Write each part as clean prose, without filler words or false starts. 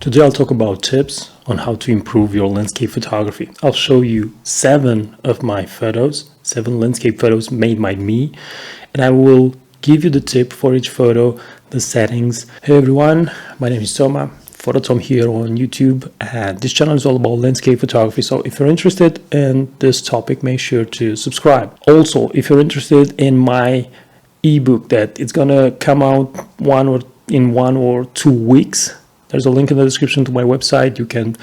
Today I'll talk about tips on how to improve your landscape photography. I'll show you 7 of my photos, 7 landscape photos made by me, and I will give you the tip for each photo, the settings. Hey everyone, my name is Toma, Photo Tom here on YouTube, and this channel is all about landscape photography. So if you're interested in this topic, make sure to subscribe. Also, if you're interested in my ebook that it's gonna come out in 1 or 2 weeks, there's a link in the description to my website. You can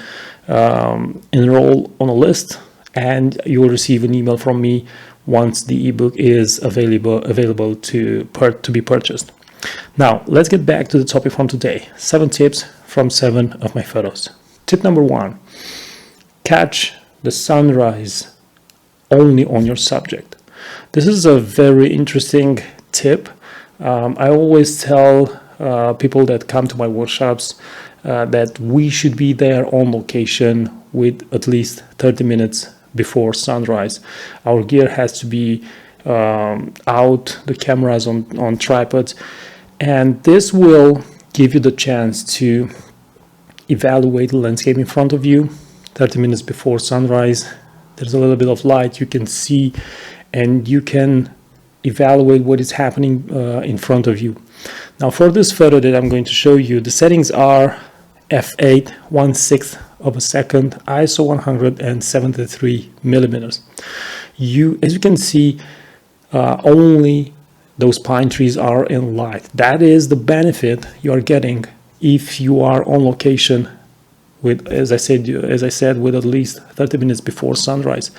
enroll on a list and you will receive an email from me once the ebook is available to be purchased. Now, let's get back to the topic from today. 7 tips from 7 of my photos. Tip number 1, catch the sunrise only on your subject. This is a very interesting tip. I always tell people that come to my workshops that we should be there on location with at least 30 minutes before sunrise. Our gear has to be out, the cameras on tripods, and this will give you the chance to evaluate the landscape in front of you 30 minutes before sunrise. There's a little bit of light you can see, and you can evaluate what is happening in front of you. Now, for this photo that I'm going to show you, the settings are f8 1/6 of a second, ISO 173 millimeters. As you can see, only those pine trees are in light. That is the benefit you are getting if you are on location with, as I said, with at least 30 minutes before sunrise.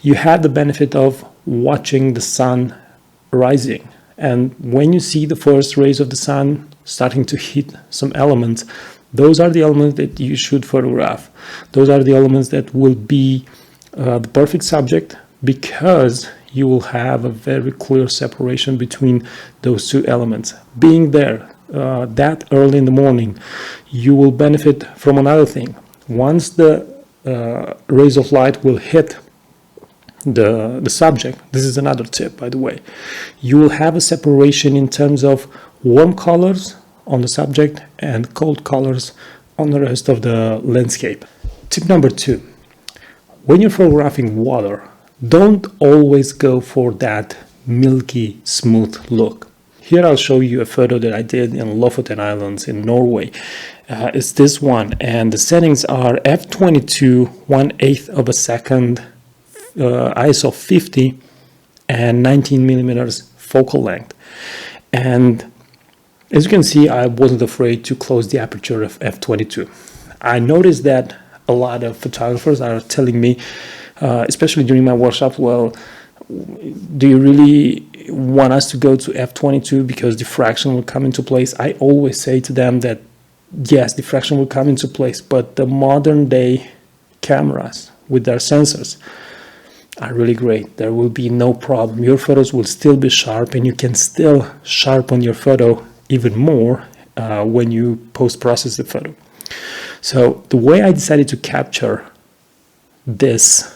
You have the benefit of watching the sun rising, and when you see the first rays of the sun starting to hit some elements, those are the elements that you should photograph. Those are the elements that will be the perfect subject, because you will have a very clear separation between those two elements. Being there that early in the morning, you will benefit from another thing. Once the rays of light will hit the subject, this is another tip, by the way, you will have a separation in terms of warm colors on the subject and cold colors on the rest of the landscape. Tip number 2, when you're photographing water, don't always go for that milky smooth look. Here I'll show you a photo that I did in Lofoten Islands in Norway. It's this one, and the settings are f22 1/8 of a second, ISO 50, and 19 millimeters focal length. And as you can see, I wasn't afraid to close the aperture of f22. I noticed that a lot of photographers are telling me, especially during my workshops, well, do you really want us to go to f22 because diffraction will come into place? I always say to them that yes, diffraction will come into place, but the modern day cameras with their sensors are really great. There will be no problem. Your photos will still be sharp, and you can still sharpen your photo even more when you post-process the photo. So the way I decided to capture this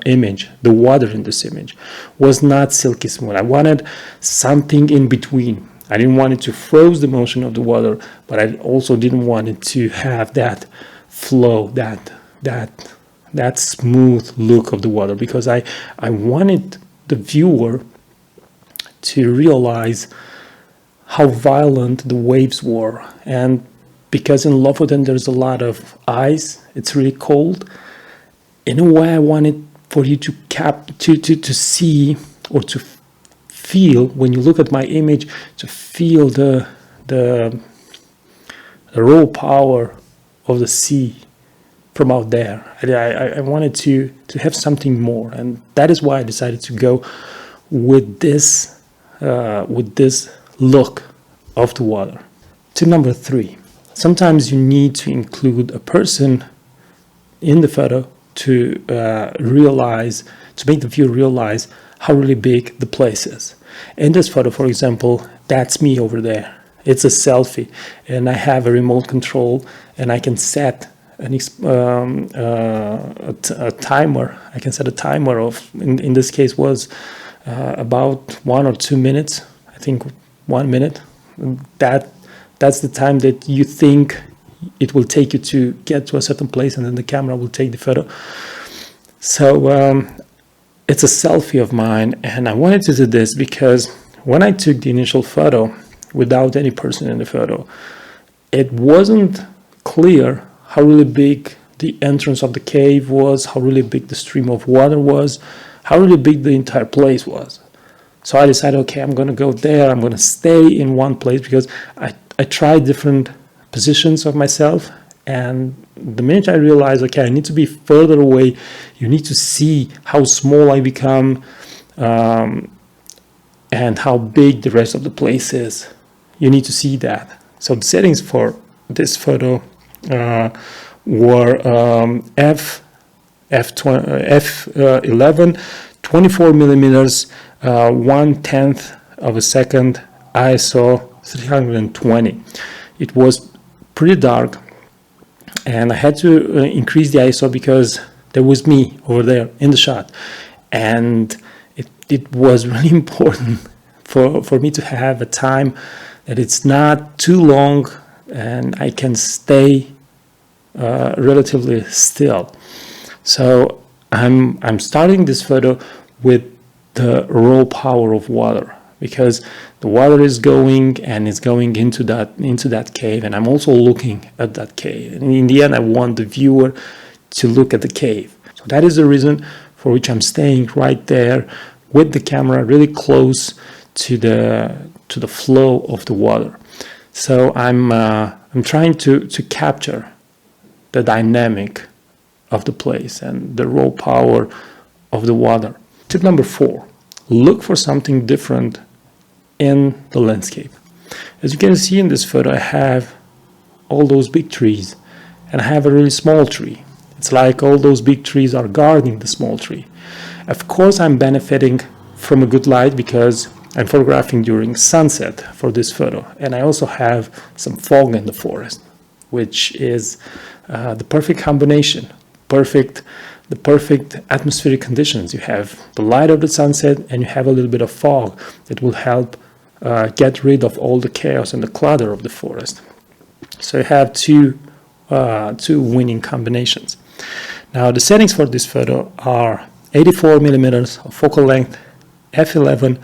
image, the water in this image, was not silky smooth. I wanted something in between. I didn't want it to freeze the motion of the water, but I also didn't want it to have that flow, that smooth look of the water, because I wanted the viewer to realize how violent the waves were. And because in Lofoten there's a lot of ice, it's really cold. In a way, I wanted for you to see or to feel, when you look at my image, to feel the raw power of the sea from out there. I wanted to have something more, and that is why I decided to go with this look of the water. Tip number 3, sometimes you need to include a person in the photo to make the viewer realize how really big the place is. In this photo, for example, that's me over there. It's a selfie, and I have a remote control, and I can set a timer. I can set a timer of, in this case, was about 1 or 2 minutes. I think 1 minute. That's the time that you think it will take you to get to a certain place, and then the camera will take the photo. So it's a selfie of mine, and I wanted to do this because when I took the initial photo without any person in the photo, it wasn't clear how really big the entrance of the cave was, how really big the stream of water was, how really big the entire place was. So I decided, okay, I'm going to go there. I'm going to stay in one place because I tried different positions of myself. And the minute I realized, okay, I need to be further away, you need to see how small I become and how big the rest of the place is. You need to see that. So the settings for this photo were f11, 24 millimeters, 1/10 of a second, ISO 320. It was pretty dark, and I had to increase the ISO because there was me over there in the shot, and it was really important for me to have a time that it's not too long and I can stay relatively still. So I'm starting this photo with the raw power of water, because the water is going and it's going into that cave, and I'm also looking at that cave. And in the end, I want the viewer to look at the cave. So that is the reason for which I'm staying right there with the camera really close to the flow of the water. So I'm trying to capture the dynamic of the place and the raw power of the water. Tip number 4, look for something different in the landscape. As you can see in this photo, I have all those big trees and I have a really small tree. It's like all those big trees are guarding the small tree. Of course, I'm benefiting from a good light because I'm photographing during sunset for this photo, and I also have some fog in the forest, which is the perfect combination, the perfect atmospheric conditions. You have the light of the sunset and you have a little bit of fog that will help get rid of all the chaos and the clutter of the forest. So you have two winning combinations. Now the settings for this photo are 84 millimeters of focal length, f11,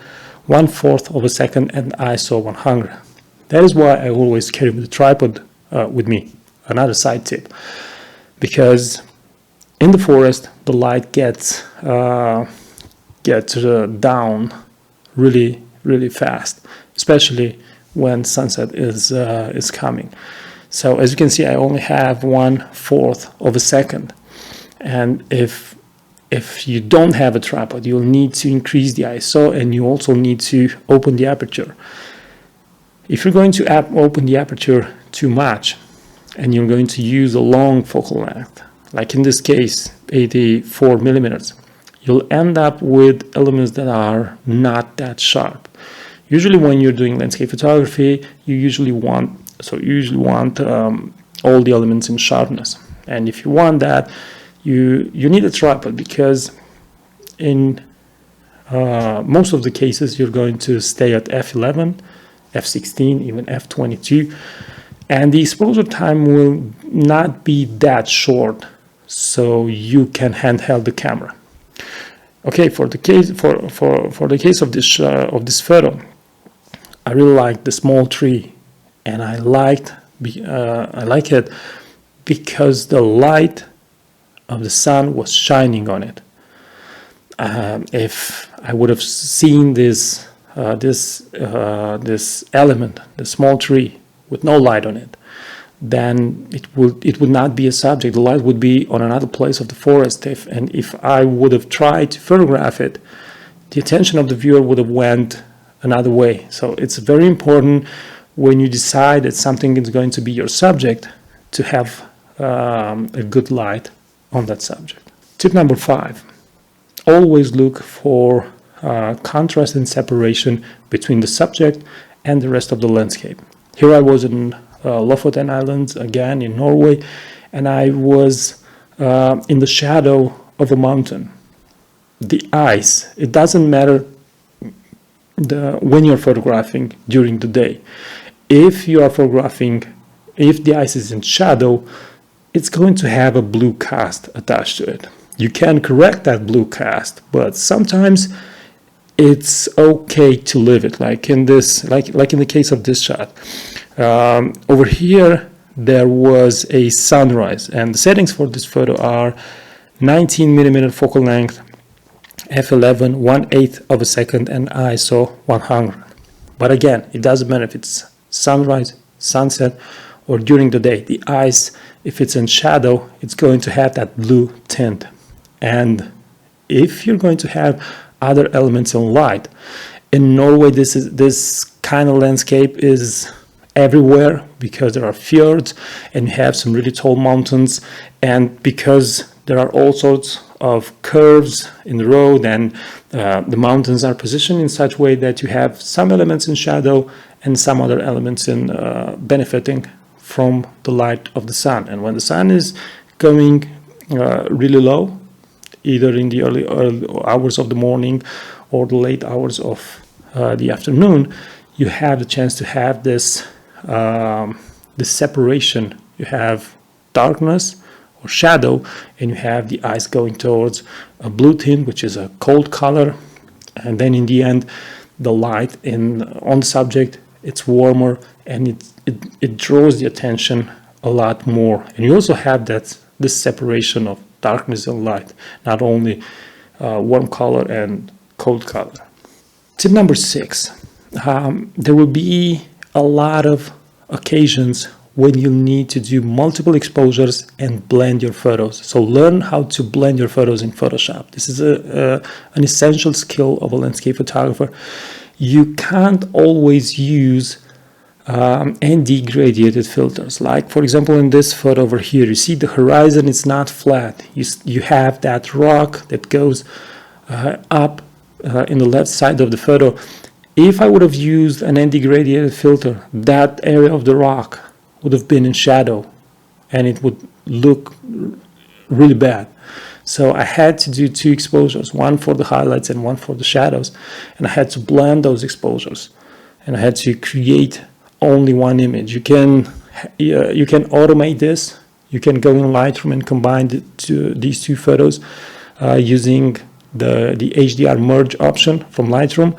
1/4 of a second, and ISO 100. That is why I always carry the tripod with me. Another side tip, because in the forest the light gets down really fast, especially when sunset is coming. So as you can see, I only have 1/4 of a second, and if you don't have a tripod, you'll need to increase the ISO, and you also need to open the aperture. If you're going to open the aperture too much and you're going to use a long focal length, like in this case 84 millimeters, you'll end up with elements that are not that sharp. Usually when you're doing landscape photography, you usually want all the elements in sharpness, and if you want that, you need a tripod, because in most of the cases you're going to stay at f11, f16, even f22, and the exposure time will not be that short, so you can handheld the camera. Okay, for the case of this photo, I really like the small tree, and I like it because the light of the sun was shining on it. If I would have seen this element, the small tree, with no light on it, then it would not be a subject. The light would be on another place of the forest. If I would have tried to photograph it, the attention of the viewer would have went another way. So it's very important when you decide that something is going to be your subject to have a good light on that subject. Tip number 5, always look for contrast and separation between the subject and the rest of the landscape. Here I was in Lofoten Islands, again in Norway, and I was in the shadow of a mountain. The ice, it doesn't matter when you're photographing during the day. If you are photographing if the ice is in shadow, it's going to have a blue cast attached to it. You can correct that blue cast, but sometimes it's okay to leave it, like in this, like in the case of this shot. Over here, there was a sunrise, and the settings for this photo are 19 millimeter focal length, f11, 1/8 of a second, and ISO 100. But again, it doesn't matter if it's sunrise, sunset, or during the day. The ice, if it's in shadow, it's going to have that blue tint. And if you're going to have other elements in light, in Norway, this kind of landscape is everywhere because there are fjords and you have some really tall mountains, and because there are all sorts of curves in the road, and the mountains are positioned in such a way that you have some elements in shadow and some other elements in benefiting from the light of the sun. And when the sun is going really low, either in the early hours of the morning or the late hours of the afternoon, you have the chance to have this separation. You have darkness or shadow, and you have the ice going towards a blue tint, which is a cold color, and then in the end, the light on the subject, it's warmer, and it draws the attention a lot more. And you also have this separation of darkness and light, not only warm color and cold color. Tip number 6, there will be a lot of occasions when you need to do multiple exposures and blend your photos. So learn how to blend your photos in Photoshop. This is an essential skill of a landscape photographer. You can't always use ND gradiated filters. Like, for example, in this photo over here, you see the horizon is not flat. You have that rock that goes up in the left side of the photo. If I would have used an ND gradiated filter, that area of the rock would have been in shadow and it would look really bad. So I had to do 2 exposures, one for the highlights and one for the shadows, and I had to blend those exposures, and I had to create only one image. You can automate this. You can go in Lightroom and combine these 2 photos using the HDR merge option from Lightroom,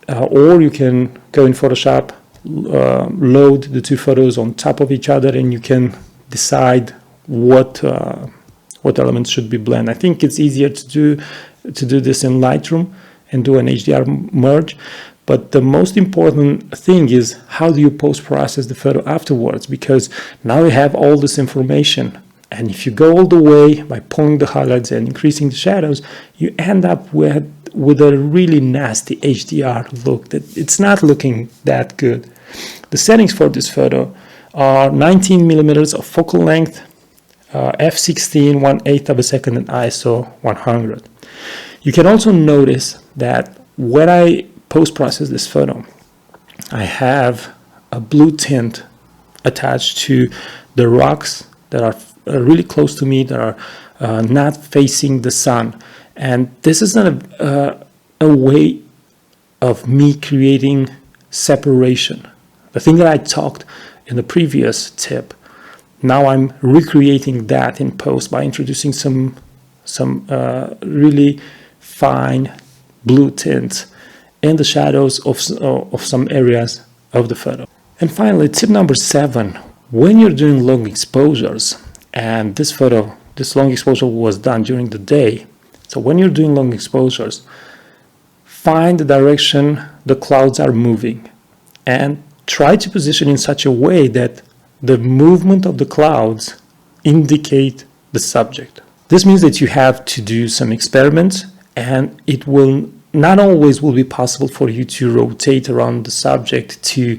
or you can go in Photoshop, load the 2 photos on top of each other, and you can decide what elements should be blended. I think it's easier to do this in Lightroom and do an HDR merge. But the most important thing is, how do you post-process the photo afterwards? Because now you have all this information. And if you go all the way by pulling the highlights and increasing the shadows, you end up with a really nasty HDR look that it's not looking that good. The settings for this photo are 19 millimeters of focal length, f16, 1/8 of a second, and ISO 100. You can also notice that when I post-process this photo, I have a blue tint attached to the rocks that are really close to me, that are not facing the sun. And this is not a way of me creating separation. The thing that I talked in the previous tip, now I'm recreating that in post by introducing some really fine blue tints in the shadows of some areas of the photo. And finally, tip number 7, when you're doing long exposures, and this long exposure was done during the day. So when you're doing long exposures, find the direction the clouds are moving and try to position in such a way that the movement of the clouds indicate the subject. This means that you have to do some experiments, and it will not always will be possible for you to rotate around the subject to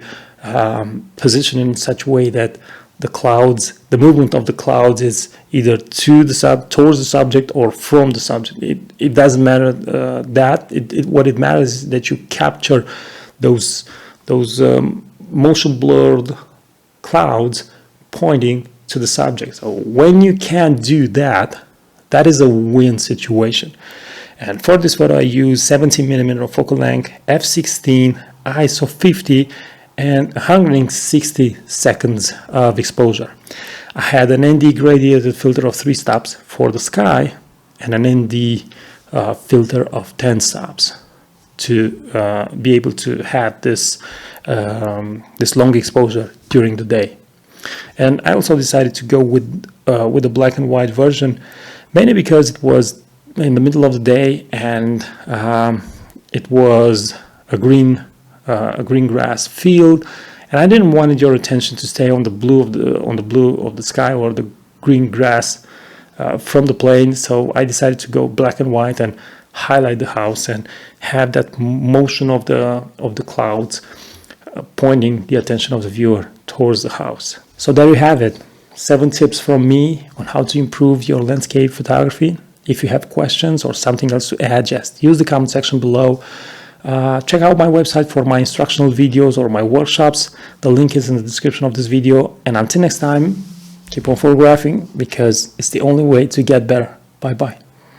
position in such a way that the movement of the clouds is either towards the subject or from the subject. It doesn't matter what it matters is that you capture those motion blurred clouds pointing to the subject. So when you can do that, that is a win situation. And for this photo, I use 17 millimeter focal length, f16, ISO 50, and 160 seconds of exposure. I had an ND gradiated filter of 3 stops for the sky and an ND filter of 10 stops to be able to have this long exposure during the day. And I also decided to go with a black and white version, mainly because it was in the middle of the day and it was a green grass field, and I didn't want your attention to stay on the blue of the sky or the green grass from the plane. So I decided to go black and white and highlight the house and have that motion of the clouds pointing the attention of the viewer towards the house. So there you have it, 7 tips from me on how to improve your landscape photography. If you have questions or something else to add, just use the comment section below. Check out my website for my instructional videos or my workshops. The link is in the description of this video. And until next time, keep on photographing because it's the only way to get better. Bye bye.